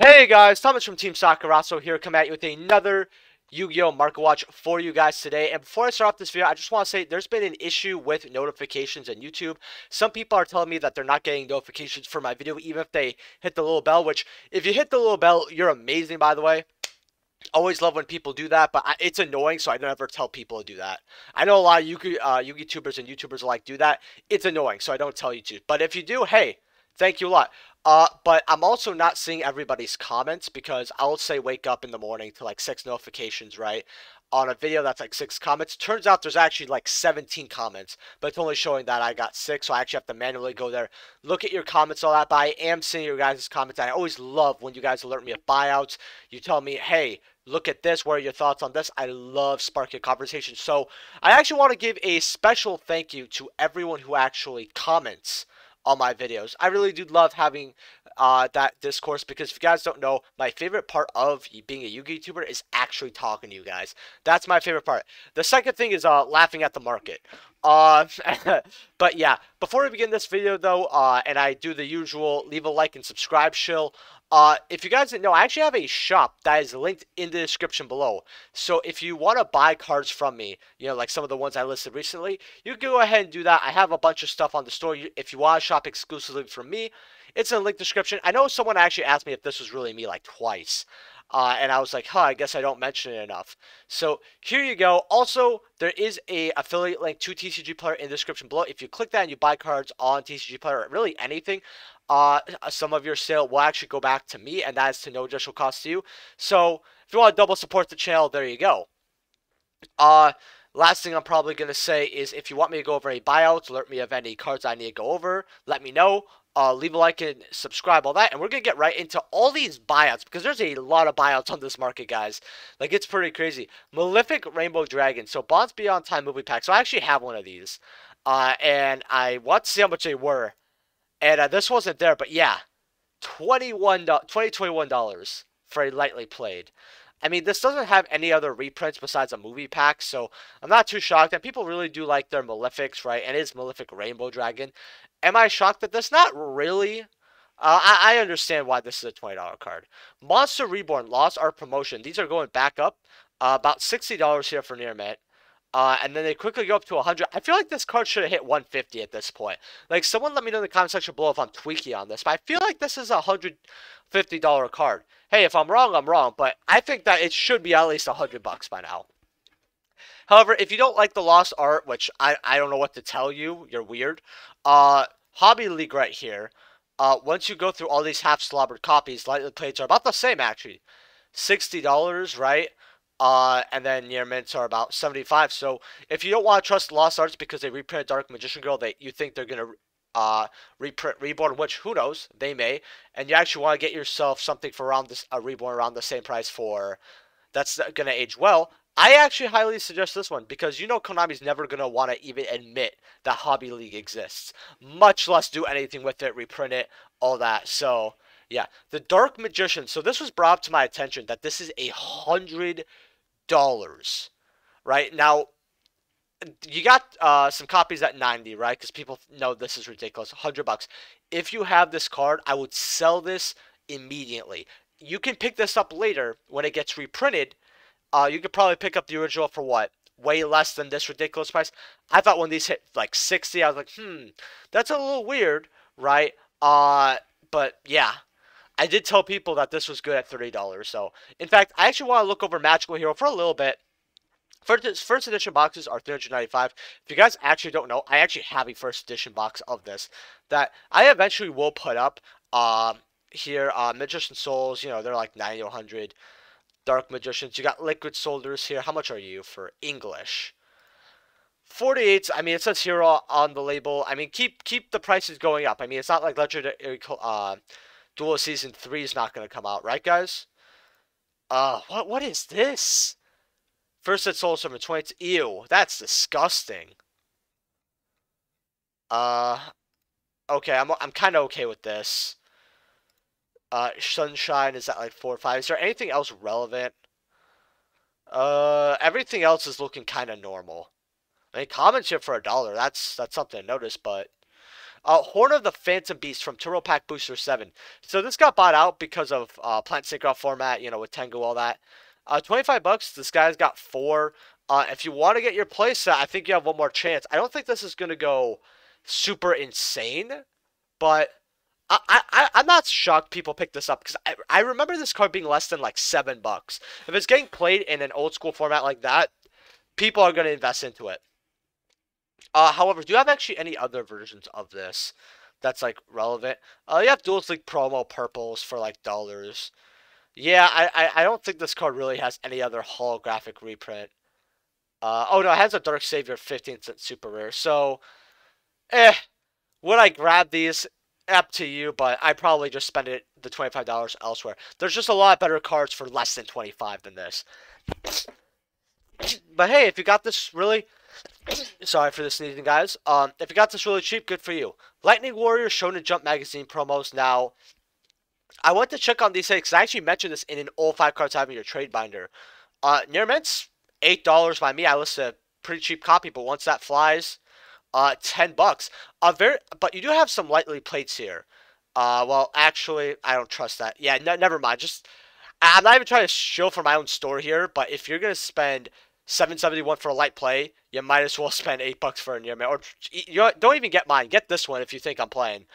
Hey guys, Thomas from Team Sakurazo here, coming at you with another Yu-Gi-Oh! Market Watch for you guys today. And before I start off this video, I just want to say there's been an issue with notifications on YouTube. Some people are telling me that they're not getting notifications for my video, even if they hit the little bell, which, if you hit the little bell, you're amazing, by the way. Always love when people do that, but it's annoying, so I never tell people to do that. I know a lot of YouTubers and YouTubers like do that. It's annoying, so I don't tell you to. But if you do, hey, thank you a lot. But I'm also not seeing everybody's comments because I'll say wake up in the morning to like 6 notifications, right? On a video that's like 6 comments. Turns out there's actually like 17 comments, but it's only showing that I got 6, so I actually have to manually go there, look at your comments, all that. But I am seeing your guys' comments. I always love when you guys alert me of buyouts. You tell me, hey, look at this, what are your thoughts on this? I love sparking conversation. So I actually want to give a special thank you to everyone who actually comments on my videos. I really do love having that discourse, because if you guys don't know, my favorite part of being a Yu-Gi YouTuber is actually talking to you guys. That's my favorite part. The second thing is laughing at the market. But yeah, before we begin this video though, and I do the usual leave a like and subscribe shill, if you guys didn't know, I actually have a shop that is linked in the description below. So if you want to buy cards from me, you know, like some of the ones I listed recently, you can go ahead and do that. I have a bunch of stuff on the store. If you want to shop exclusively from me, it's in the link description. I know someone actually asked me if this was really me like twice. And I was like, I guess I don't mention it enough. So here you go. Also, there is a affiliate link to TCG Player in the description below. If you click that and you buy cards on TCG Player, or really anything, some of your sale will actually go back to me, and that is to no additional cost to you. So if you want to double support the channel, there you go. Last thing I'm probably going to say is, if you want me to go over any buyouts, alert me of any cards I need to go over, let me know. Leave a like and subscribe, all that, and we're going to get right into all these buyouts, because there's a lot of buyouts on this market, guys. Like, it's pretty crazy. Malefic Rainbow Dragon. So, Bonds Beyond Time movie pack. So, I actually have one of these. And I want to see how much they were. And this wasn't there, but yeah. $21 for a lightly played. I mean, this doesn't have any other reprints besides a movie pack, so I'm not too shocked. And people really do like their Malefics, right? And it is Malefic Rainbow Dragon. Am I shocked at this? Not really. I understand why this is a $20 card. Monster Reborn, Lost Art Promotion. These are going back up. About $60 here for near mint. And then they quickly go up to 100. I feel like this card should have hit 150 at this point. Like, someone let me know in the comment section below if I'm tweaking on this. But I feel like this is a $150 card. Hey, if I'm wrong, I'm wrong. But I think that it should be at least $100 by now. However, if you don't like the Lost Art, which I don't know what to tell you, you're weird. Hobby League right here. Once you go through all these half-slobbered copies, lightly plates are about the same, actually. $60, right? And then near mints are about 75. So if you don't want to trust Lost Arts because they reprinted Dark Magician Girl, you think they're gonna reprint Reborn, which who knows, they may, and you actually want to get yourself something for around this Reborn around the same price for that's gonna age well. I actually highly suggest this one, because you know Konami's never gonna want to even admit that Hobby League exists, much less do anything with it, reprint it, all that. So yeah, the Dark Magician. So this was brought up to my attention that this is $100. Right now, you got some copies at 90, right? Because people know this is ridiculous. $100. If you have this card, I would sell this immediately. You can pick this up later when it gets reprinted. You could probably pick up the original for what? Way less than this ridiculous price. I thought when these hit like 60, I was like, that's a little weird, right? But yeah. I did tell people that this was good at $30. So, in fact, I actually want to look over Magical Hero for a little bit. First edition boxes are $395. If you guys actually don't know, I actually have a first edition box of this that I eventually will put up. Here, Magician Souls, you know, they're like 90 to 100. Dark Magicians, you got Liquid Soldiers here. How much are you for English? 48. I mean, it says hero on the label. I mean, keep the prices going up. I mean, it's not like Legendary Duel Season 3 is not going to come out, right, guys? What is this? First set Soul Servant 20. Ew, that's disgusting. Okay, I'm kind of okay with this. Sunshine is at like 4 or 5. Is there anything else relevant? Everything else is looking kind of normal. I mean, comments here for $1. That's something to notice, but Horn of the Phantom Beast from Turbo Pack Booster 7. So this got bought out because of Plant Synchro format, you know, with Tengu, all that. 25 bucks, this guy's got 4. If you want to get your playset, I think you have one more chance. I don't think this is going to go super insane, but I'm not shocked people pick this up because I remember this card being less than like $7. If it's getting played in an old school format like that, people are going to invest into it. However, do you have actually any other versions of this that's like relevant? You have Duels League promo purples for like dollars. Yeah, I don't think this card really has any other holographic reprint. Oh no, it has a Dark Savior 15-cent super rare. So, would I grab these? Up to you, but I probably just spend the $25 elsewhere. There's just a lot better cards for less than 25 than this. But hey, if you got this really, sorry for the sneezing, guys. If you got this really cheap, good for you. Lightning Warrior Shonen Jump magazine promos. Now, I want to check on these things because I actually mentioned this in an old 5 cards having your trade binder. Near mint's $8 by me. I listed a pretty cheap copy, but once that flies, $10. But you do have some lightly plates here. Well, actually, I don't trust that. Yeah, never mind. Just, I'm not even trying to show for my own store here, but if you're gonna spend $7.71 for a light play, you might as well spend $8 for a near mint. Or don't even get mine. Get this one if you think I'm playing.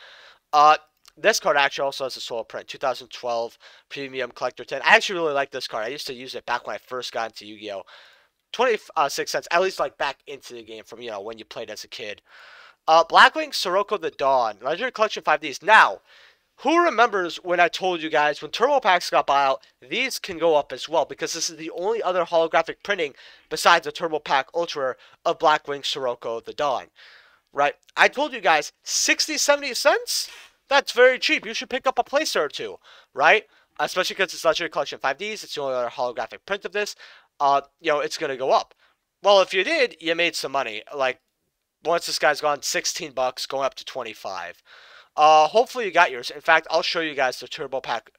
This card actually also has a solo print, 2012 Premium Collector 10. I actually really like this card. I used to use it back when I first got into Yu-Gi-Oh! 26 cents, at least like back into the game from, you know, when you played as a kid. Blackwing Sirocco the Dawn, Legendary Collection 5Ds. Now, who remembers when I told you guys when Turbo Packs got bought out, these can go up as well because this is the only other holographic printing besides the Turbo Pack Ultra of Blackwing Sirocco the Dawn. Right? I told you guys 60, 70 cents? That's very cheap. You should pick up a playset or two, right? Especially because it's Legendary Collection 5Ds. It's the only other holographic print of this. You know, it's going to go up. Well, if you did, you made some money. Like, once this guy's gone, $16, going up to 25. Hopefully you got yours. In fact, I'll show you guys the Turbo Pack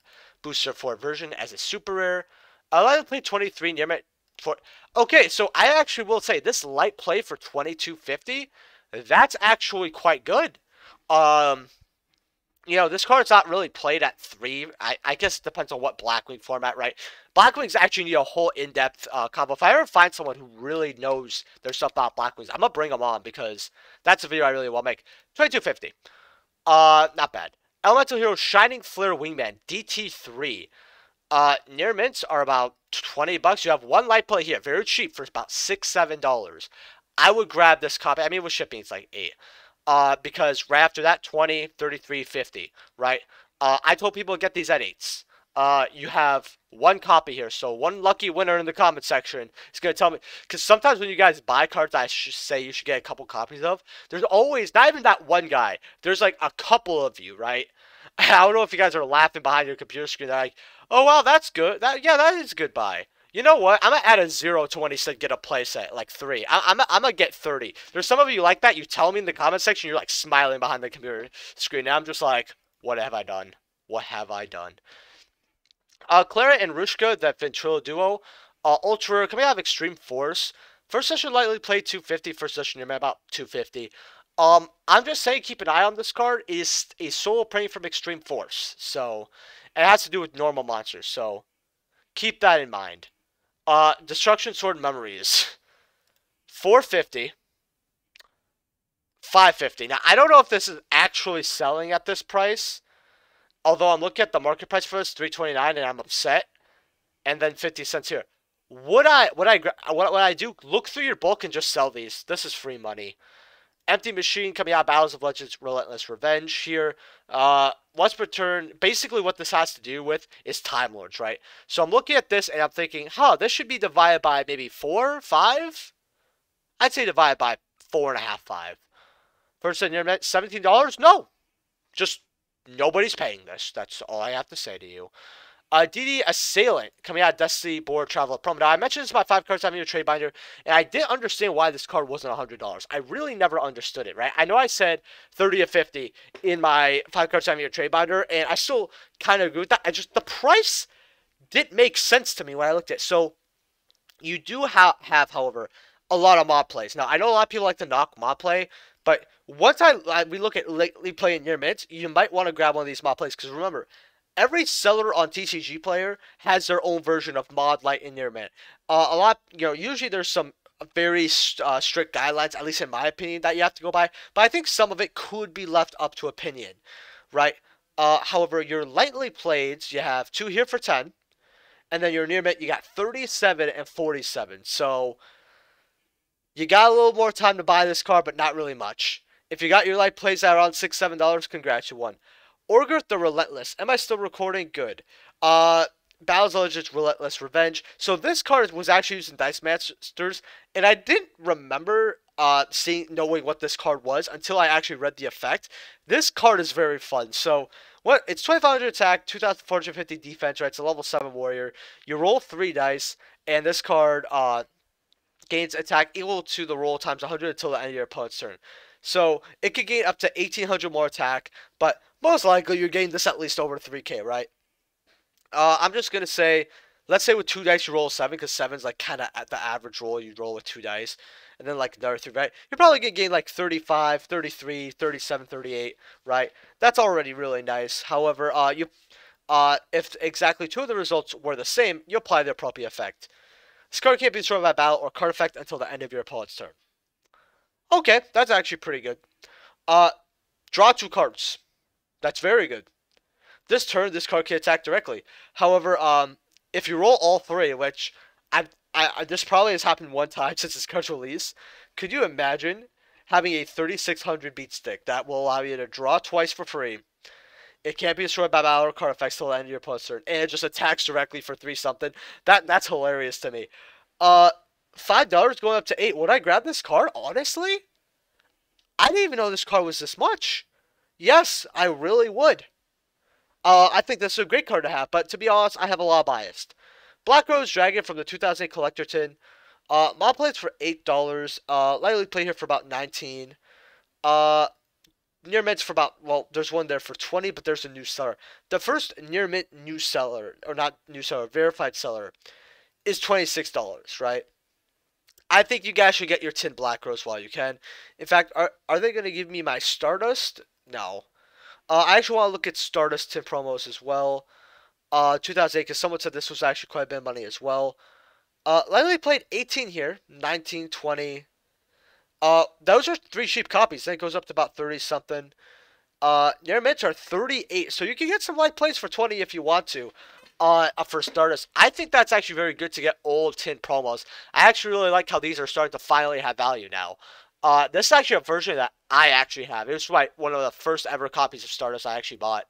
Booster 4 version as a super rare. Light play 23 near mint for. Okay, so I actually will say this light play for $22.50. That's actually quite good. You know, this card's not really played at 3. I guess it depends on what Blackwing format, right? Blackwings actually need a whole in-depth combo. If I ever find someone who really knows their stuff about Blackwings, I'm going to bring them on because that's a video I really want to make. $22.50. Not bad. Elemental Hero Shining Flare Wingman, DT3. Near mints are about $20. You have one light play here. Very cheap for about $6, $7. I would grab this copy. I mean, with shipping, it's like $8. Because right after that, 20, 33, 50, right? I told people to get these at 8s. You have one copy here, so one lucky winner in the comment section is going to tell me, because sometimes when you guys buy cards I should say you should get a couple copies of, there's always, not even that one guy, there's like a couple of you, right? I don't know if you guys are laughing behind your computer screen, they're like, oh wow, that's good, yeah, that is a good buy. You know what? I'm going to add a 0 to when he said get a playset, like 3. I'm going to get 30. There's some of you like that. You tell me in the comment section, you're like smiling behind the computer screen. Now I'm just like, what have I done? What have I done? Clara and Rushka, that Ventrilo duo. Ultra, coming out of Extreme Force. First session lightly played 250. First session you're about 250. I'm just saying keep an eye on this card. It is a solo printing from Extreme Force. So, it has to do with normal monsters. So, keep that in mind. Destruction Sword Memories, $4.50, $5.50. Now, I don't know if this is actually selling at this price, although I'm looking at the market price for this, $3.29, and I'm upset. And then 50 cents here. Would I do? Look through your bulk and just sell these. This is free money. Empty Machine coming out of Battles of Legends Relentless Revenge here. Once per turn, basically what this has to do with is Time Lords, right? So I'm looking at this and I'm thinking, this should be divided by maybe 4, 5? I'd say divided by 4.5, 5. First and $17? No. Just nobody's paying this. That's all I have to say to you. DD Assailant coming out of Destiny Board Traveler Promo. Now, I mentioned this about 5 cards having a trade binder, and I didn't understand why this card wasn't $100. I really never understood it, right? I know I said 30 to 50 in my 5 cards having a trade binder, and I still kind of agree with that. The price didn't make sense to me when I looked at it. So, you do have, however, a lot of mod plays. Now, I know a lot of people like to knock mod play, but once we look at lately playing near mints, you might want to grab one of these mod plays, because remember, every seller on TCG Player has their own version of mod light and near mint. A lot, usually there's some very strict guidelines, at least in my opinion, that you have to go by, but I think some of it could be left up to opinion, right? However, your lightly played, you have 2 here for 10, and then your near mint, you got 37 and 47. So you got a little more time to buy this card, but not really much. If you got your light plays at around $6, $7, congrats, you won. Orgriff the Relentless. Am I still recording? Good. Battles of Legends Relentless Revenge. So this card was actually used in Dice Masters, and I didn't remember knowing what this card was until I actually read the effect. This card is very fun. So it's 2,500 attack, 2,450 defense, right? It's a level 7 warrior. You roll 3 dice, and this card gains attack equal to the roll times 100 until the end of your opponent's turn. So it could gain up to 1,800 more attack, but most likely you're getting this at least over 3k, right? I'm just going to say, let's say with 2 dice you roll 7, because 7's like kind of at the average roll you roll with 2 dice. And then like another 3, right? You're probably going to gain like 35, 33, 37, 38, right? That's already really nice. However, if exactly 2 of the results were the same, you apply the appropriate effect. This card can't be destroyed by battle or card effect until the end of your opponent's turn. Okay, that's actually pretty good. Draw 2 cards. That's very good. This turn, this card can attack directly. However, if you roll all 3, which this probably has happened 1 time since this card's release, could you imagine having a 3600 beat stick that will allow you to draw twice for free? It can't be destroyed by battle or card effects till the end of your opponent's turn, and it just attacks directly for 3 something. That's hilarious to me. $5 going up to 8. Would I grab this card? Honestly, I didn't even know this card was this much. Yes, I really would. I think this is a great card to have, but to be honest, I have a lot of bias. Black Rose Dragon from the 2008 Collector Tin. Mod plates for $8. Lightly play here for about 19. Near mints for about, well, there's one there for 20, but there's a new seller. The first near mint new seller, or not new seller, verified seller, is $26, right? I think you guys should get your tin Black Rose while you can. In fact, are they going to give me my Stardust? No. I actually want to look at Stardust tin promos as well. 2008, because someone said this was actually quite a bit of money as well. Lightly played 18 here, 19, 20. Those are 3 cheap copies. Then it goes up to about 30 something. Near mints are 38, so you can get some light plays for 20 if you want to. For Stardust, I think that's actually very good to get old tin promos. I actually really like how these are starting to finally have value now. This is actually a version that I actually have. It was one of the first ever copies of Stardust I actually bought.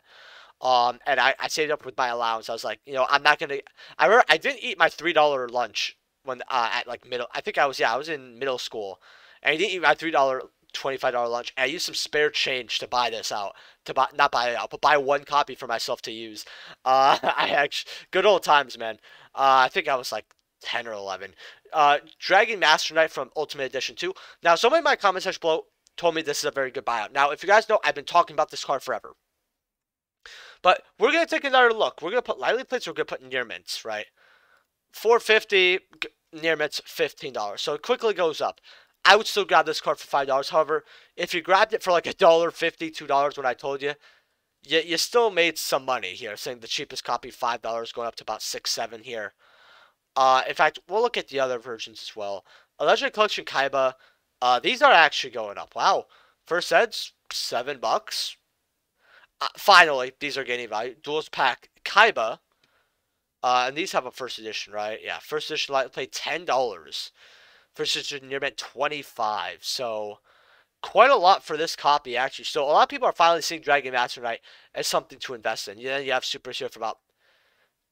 And I saved up with my allowance. I was like, I'm not gonna. I remember I didn't eat my $3 lunch when at like middle. I think I was in middle school, and I didn't eat my $3 $25 lunch. And I used some spare change to buy this out. Not buy it out, but buy 1 copy for myself to use. I actually good old times, man. I think I was like 10 or 11. Dragon Master Knight from Ultimate Edition 2. Now, somebody in my comment section below told me this is a very good buyout. Now, if you guys know, I've been talking about this card forever. But we're going to take another look. We're going to put lightly plates, we're going to put near mints, right? $4.50, near mints $15. So it quickly goes up. I would still grab this card for $5. However, if you grabbed it for like $1.50, $2 when I told you, you still made some money here, saying the cheapest copy $5 going up to about 6, 7 here. In fact, we'll look at the other versions as well. A Legendary Collection Kaiba. These are actually going up. Wow. First ed's $7. Finally, these are gaining value. Duels Pack Kaiba. And these have a first edition, right? Yeah, first edition light play $10. First edition near mint $25. So quite a lot for this copy, actually. So a lot of people are finally seeing Dragon Master Knight as something to invest in. Then you have Supers here for about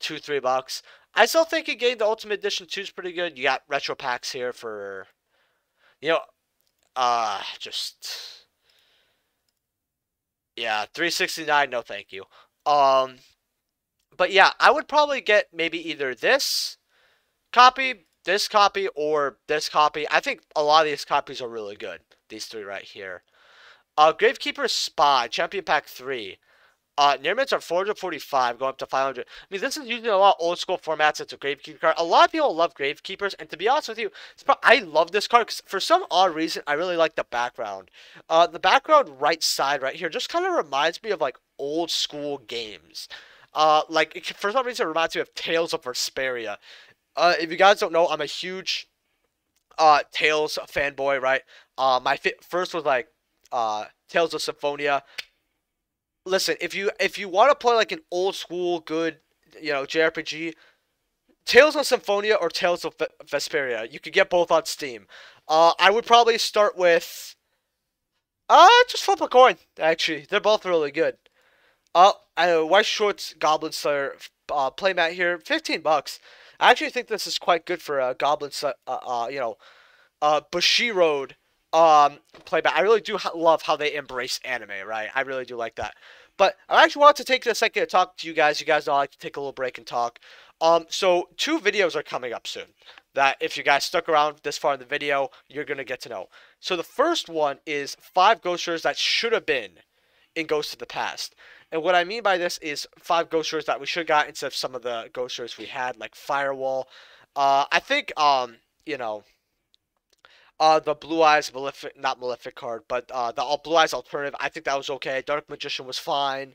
$2, $3. I still think getting the Ultimate Edition 2 is pretty good. You got retro packs here for, just, yeah, $3.69. No, thank you. But yeah, I would probably get maybe either this copy, or this copy. I think a lot of these copies are really good. These 3 right here. Gravekeeper Spy, Champion Pack 3. Near-mids are 445, going up to 500. I mean, this is using a lot of old-school formats. It's a Gravekeeper card. A lot of people love Gravekeepers, and to be honest with you, I love this card because for some odd reason, I really like the background. The background right side right here just kind of reminds me of, like, old-school games. Like, for some reason, it reminds me of Tales of Vesperia. If you guys don't know, I'm a huge Tales fanboy, right? My first was, like, Tales of Symphonia. Listen, if you want to play like an old school good, JRPG, Tales of Symphonia or Tales of Vesperia, you could get both on Steam. I would probably start with just flip a coin. Actually, they're both really good. White Shorts Goblin Slayer playmat here, $15. I actually think this is quite good for a Goblin Slayer, Bushiroad playback. I really do love how they embrace anime, right? I really do like that. But I actually wanted to take a second to talk to you guys. You guys know I like to take a little break and talk. So 2 videos are coming up soon that if you guys stuck around this far in the video, you're going to get to know. So the first one is 5 ghost rares that should have been in Ghosts of the Past. And what I mean by this is 5 ghost rares that we should have got instead of some of the ghost rares we had, like Firewall. I think, the Blue Eyes Malefic, not Malefic card, but the Blue Eyes alternative, I think that was okay. Dark Magician was fine.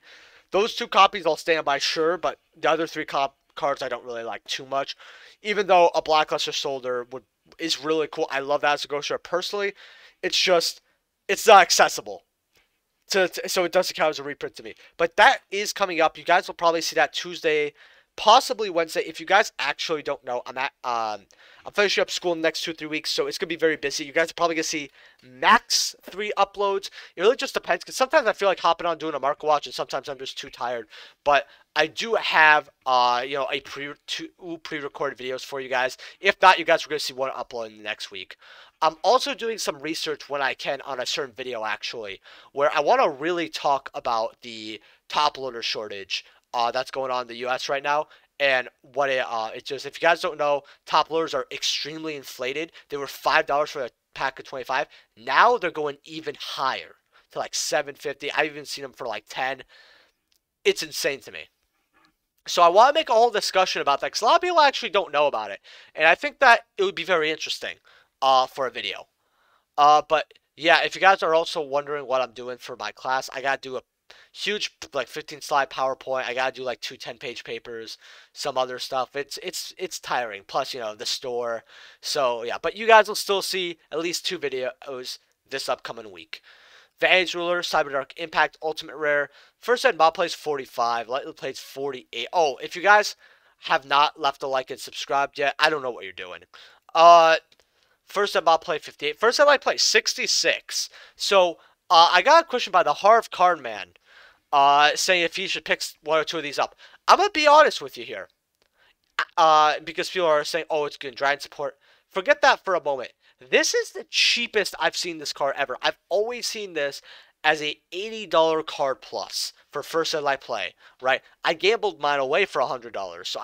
Those 2 copies I'll stand by, sure, but the other 3 cards I don't really like too much. Even though a Blackluster Soldier is really cool. I love that as a ghost rare personally. It's just, it's not accessible. So it doesn't count as a reprint to me. But that is coming up. You guys will probably see that Tuesday, possibly Wednesday. If you guys actually don't know, I'm finishing up school in the next 2-3 weeks, so it's gonna be very busy. You guys are probably gonna see max 3 uploads. It really just depends, because sometimes I feel like hopping on doing a market watch, and sometimes I'm just too tired. But I do have two pre-recorded videos for you guys. If not, you guys are gonna see one upload in the next week. I'm also doing some research when I can on a certain video, actually, where I want to really talk about the top loader shortage that's going on in the U.S. right now. And what it's just, if you guys don't know, top loaders are extremely inflated. They were $5 for a pack of 25. Now they're going even higher to like $7.50. I've even seen them for like 10. It's insane to me. So I want to make a whole discussion about that because a lot of people actually don't know about it. And I think that it would be very interesting for a video. But yeah, if you guys are also wondering what I'm doing for my class, I got to do a huge like 15 slide PowerPoint. I gotta do like 2 10-page papers, some other stuff. It's tiring. Plus, the store. So yeah, but you guys will still see at least 2 videos this upcoming week. Vantage Ruler, Cyberdark Impact, Ultimate Rare. First ed mod plays 45, lightly plays 48. Oh, if you guys have not left a like and subscribed yet, I don't know what you're doing. First ed mod play 58. First ed light play 66. So I got a question by the Harv Cardman, saying if he should pick 1 or 2 of these up. I'm going to be honest with you here. Because people are saying, oh, it's good Dragon support. Forget that for a moment. This is the cheapest I've seen this card ever. I've always seen this as a $80 card plus for first ed light play, right? I gambled mine away for $100. So,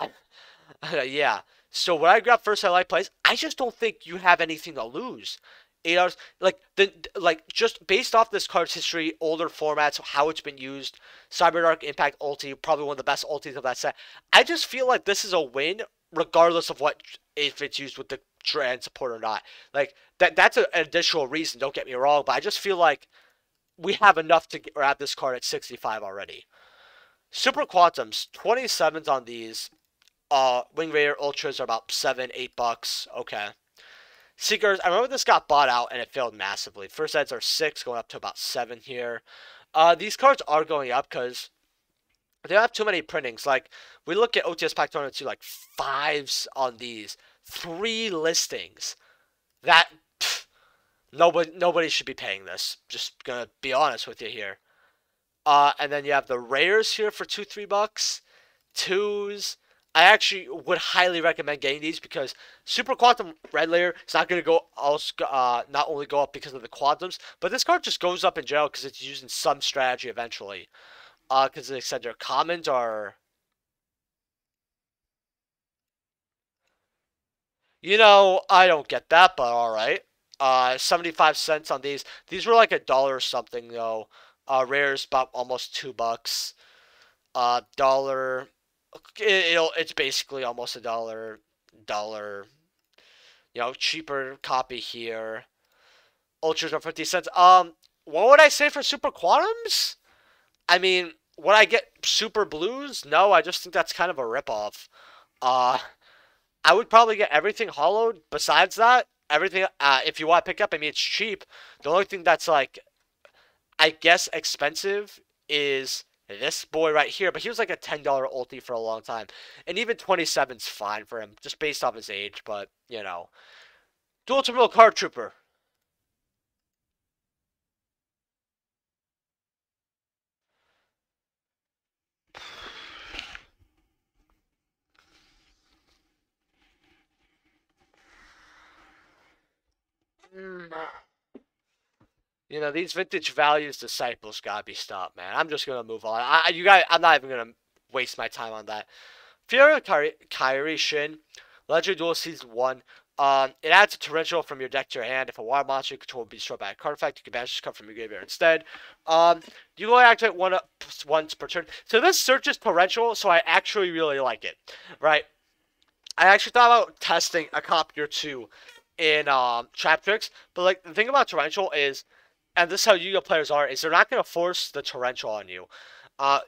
yeah. So when I grab first ed light plays, I just don't think you have anything to lose. $8, just based off this card's history, older formats, how it's been used, Cyberdark Impact ulti, probably one of the best ultis of that set. I just feel like this is a win, regardless of if it's used with the Dragon support or not. Like that's an additional reason. Don't get me wrong, but I just feel like we have enough to grab this card at 65 already. Super Quantums, 27s on these. Wing Raider Ultras are about $7-8. Okay. Seekers, I remember this got bought out and it failed massively. First eds are 6, going up to about 7 here. These cards are going up because they don't have too many printings. Like, we look at OTS Pack Tournament 2, like 5s on these. 3 listings. That, nobody should be paying this. Just gonna be honest with you here. And then you have the rares here for $2-3. 2s. I actually would highly recommend getting these because Super Quantum Red Layer is not going to go not only go up because of the quantums, but this card just goes up in general because it's using some strategy eventually. Because they said their commons are, I don't get that, but all right. 75 cents on these. These were like $1 or something though. Rares about almost $2. dollar. It's basically almost a dollar. Cheaper copy here. Ultras are 50 cents. What would I say for super quantums? I mean, would I get super blues? No, I just think that's kind of a ripoff. Uh, I would probably get everything hollowed. Besides that, everything. If you want to pick up, I mean, it's cheap. The only thing that's like, I guess, expensive is this boy right here. But he was like a $10 ulti for a long time, and even 27's fine for him, just based off his age. But dual terminal card trooper. Mm. These vintage values disciples gotta be stopped, man. I'm just gonna move on. I'm not even gonna waste my time on that. Fiora Kairi Shin, Legendary Duel Season 1. It adds a torrential from your deck to your hand. If a water monster you control will be destroyed by a card effect, you can banish this card from your graveyard instead. You only activate once per turn. So this searches torrential, so I actually really like it, right? I actually thought about testing a copy or two in Trap Tricks, but like the thing about torrential is, and this is how Yu-Gi-Oh players are, is they're not gonna force the torrential on you.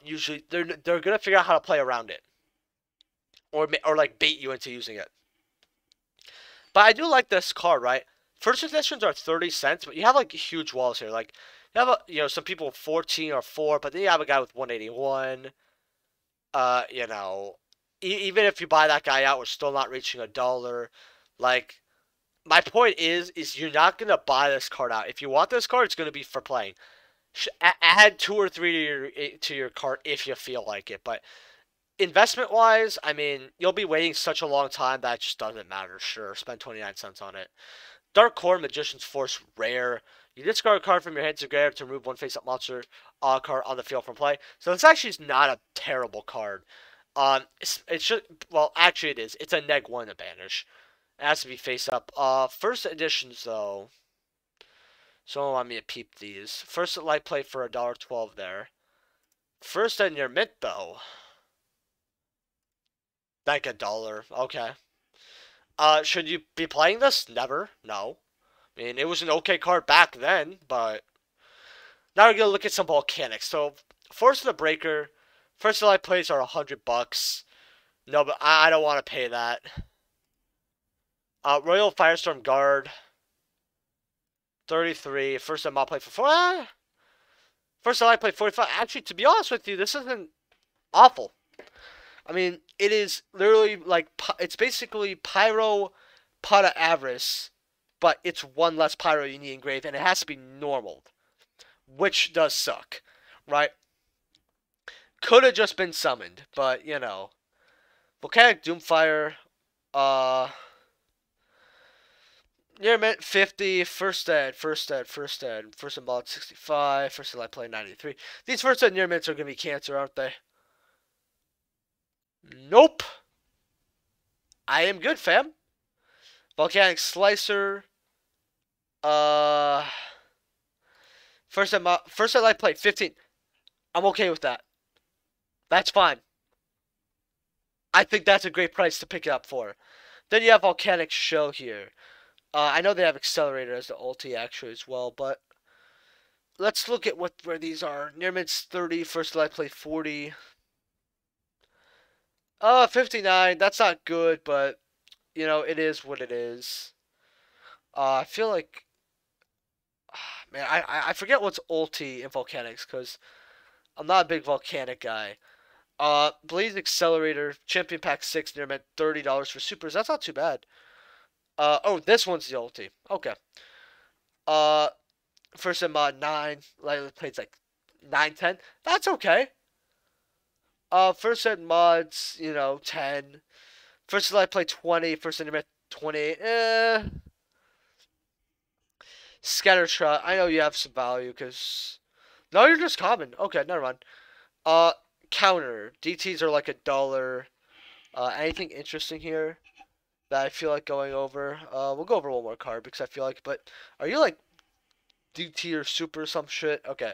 Usually they're gonna figure out how to play around it, or like bait you into using it. But I do like this card, right? First editions are 30 cents, but you have like huge walls here. Like you have some people 14 or 4, but then you have a guy with 181. Even if you buy that guy out, we're still not reaching $1. Like, my point is you're not gonna buy this card out. If you want this card, it's gonna be for playing. Add 2 or 3 to your cart if you feel like it. But investment wise, I mean, you'll be waiting such a long time that it just doesn't matter. Sure, spend 29 cents on it. Dark Core Magician's Force rare. You discard a card from your hand to grave to remove one face-up monster card on the field from play. So this actually is not a terrible card. It should, well, actually it is. It's a -1 to banish. It has to be face-up. First editions though. Someone want me to peep these. First at light play for $1.12 there. First in your mint though. Like $1. Okay. Should you be playing this? Never. No. I mean, it was an okay card back then, but now we're gonna look at some volcanics. So, Force of the Breaker, first light plays are $100. No, but I don't want to pay that. Royal Firestorm Guard, 33. First time I'll play for 4. First time I play 45. Actually, to be honest with you, this isn't awful. I mean, it is literally like, it's basically Pyro Pata Avarice, but it's one less Pyro you need engraved, and it has to be normal, which does suck, right? Could have just been summoned, but, Volcanic Doomfire, near mint 50, first ed, first ed 65, first ed I play 93. These first ed near mints are going to be cancer, aren't they? Nope. I am good, fam. Volcanic Slicer. First ed I play 15. I'm okay with that. That's fine. I think that's a great price to pick it up for. Then you have Volcanic Shell here. I know they have Accelerator as the ulti actually as well, but let's look at where these are. Near mid's 30, first light play 40. 59, that's not good, but it is what it is. I feel like, man, I forget what's ulti in Volcanics because I'm not a big Volcanic guy. Blaze Accelerator, Champion Pack 6, near mint $30 for supers. That's not too bad. Oh, this one's the ulti. Okay. First in mod 9, lightly plays like 9, 10. That's okay. First in mods, 10. First in light play 20. First in mod 28. Scattershot. I know you have some value because no, you're just common. Okay, never mind. Counter. DTs are like $1. Anything interesting here that I feel like going over? We'll go over one more card because I feel like, but are you like DT or super or some shit? Okay.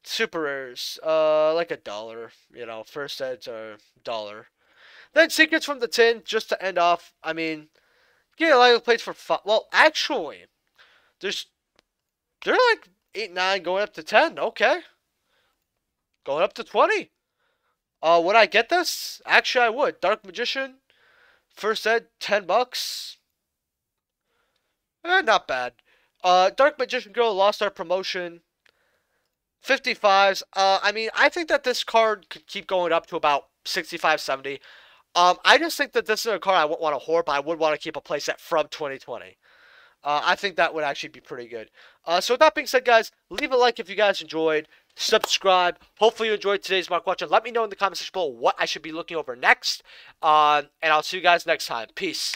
Super rares, like $1. You know, first eds are $1. Then secrets from the tin, just to end off. I mean, get a lot of plates for fun. Well, actually, there's they're like 8, 9, going up to 10. Okay, going up to 20. Would I get this? Actually, I would. Dark Magician, first ed, $10. Not bad. Dark Magician Girl lost our promotion. 55s. I mean, I think that this card could keep going up to about 65, 70. I just think that this is a card I wouldn't want to hoard, but I would want to keep a playset from 2020. I think that would actually be pretty good. So with that being said, guys, leave a like if you guys enjoyed. Subscribe. Hopefully you enjoyed today's Mark Watch. And let me know in the comment section below what I should be looking over next. And I'll see you guys next time. Peace.